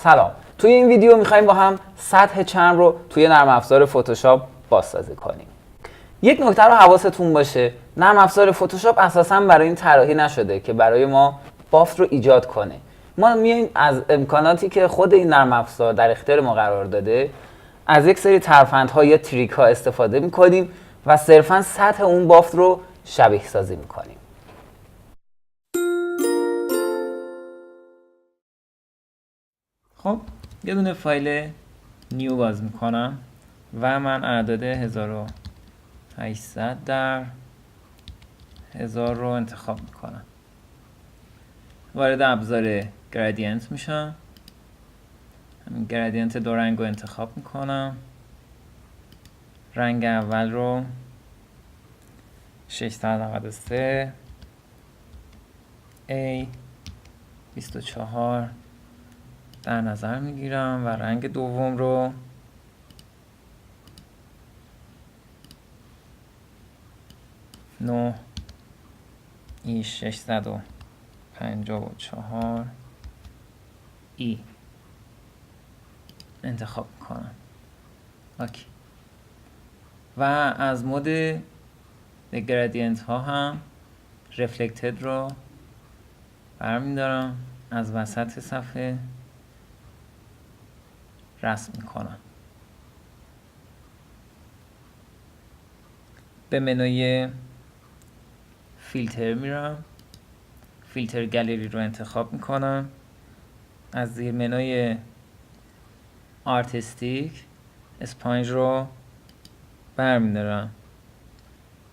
سلام. توی این ویدیو می‌خوایم با هم سطح چرم رو توی نرم افزار فتوشاپ بازسازی کنیم. یک نکته رو حواستون باشه، نرم افزار فتوشاپ اساساً برای این طراحی نشده که برای ما بافت رو ایجاد کنه. ما میایم از امکاناتی که خود این نرم افزار در اختیار ما قرار داده، از یک سری ترفندها یا تریک‌ها استفاده می‌کنیم و صرفاً سطح اون بافت رو شبیه سازی می‌کنیم. خب یه دونه فایل نیو باز میکنم و من اعداد 1800 در 1000 رو انتخاب میکنم. وارد ابزار گرادینت میشم. همین گرادینت دو رنگ رو انتخاب میکنم. رنگ اول رو 693 A 24 در نظر میگیرم و رنگ دوم رو 9 ای 654 ای انتخاب میکنم. اوکی. و از مود گرادینت ها هم رفلکتد رو برمیدارم، از وسط صفحه رسم میکنم. به منوی فیلتر میرم، فیلتر گالری رو انتخاب میکنم. از زیر منوی آرتیستیک اسپانج رو برمیدارم.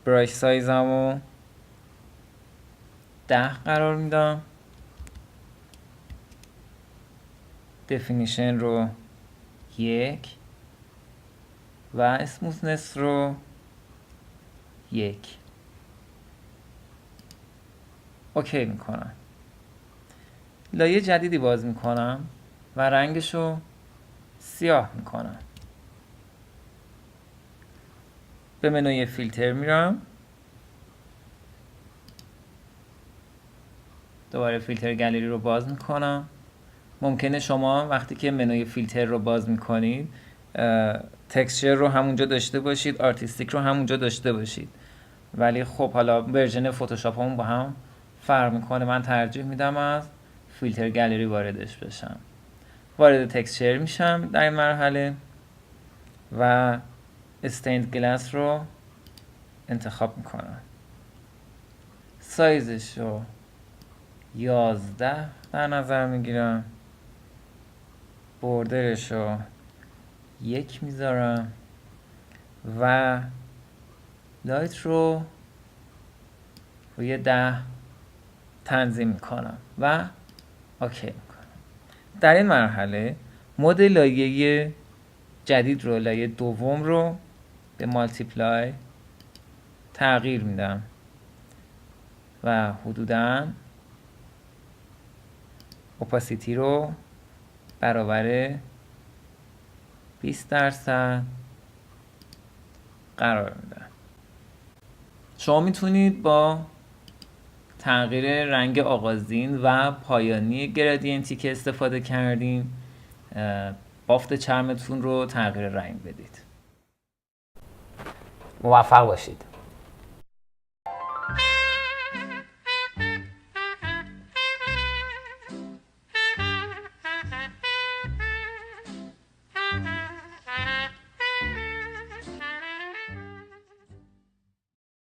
براش سایزم رو 10 قرار میدم. دفینیشن رو 1 و اسموثنس رو 1. اوکی میکنم. لایه جدیدی باز میکنم و رنگش رو سیاه میکنم. به منوی فیلتر میرم، دوباره فیلتر گالری رو باز میکنم. ممکنه شما وقتی که منوی فیلتر رو باز میکنید تکسچر رو همونجا داشته باشید، آرتیستیک رو همونجا داشته باشید، ولی خب حالا ورژن فتوشاپ همون با هم فرق میکنه. من ترجیح میدم از فیلتر گالری واردش بشم. وارد تکسچر میشم در این مرحله و استیند گلاس رو انتخاب میکنم. سایزش رو 11 در نظر میگیرم. بوردرش رو 1 میذارم و لایت رو روی 10 تنظیم میکنم و اوکی میکنم. در این مرحله مود لایه جدید رو، لایه دوم رو به مالتیپلای تغییر میدم و حدوداً اوپاسیتی رو برابر 20% قرار میدم. شما میتونید با تغییر رنگ آغازین و پایانی گرادینتی که استفاده کردین بافت چرمتون رو تغییر رنگ بدید. موفق باشید.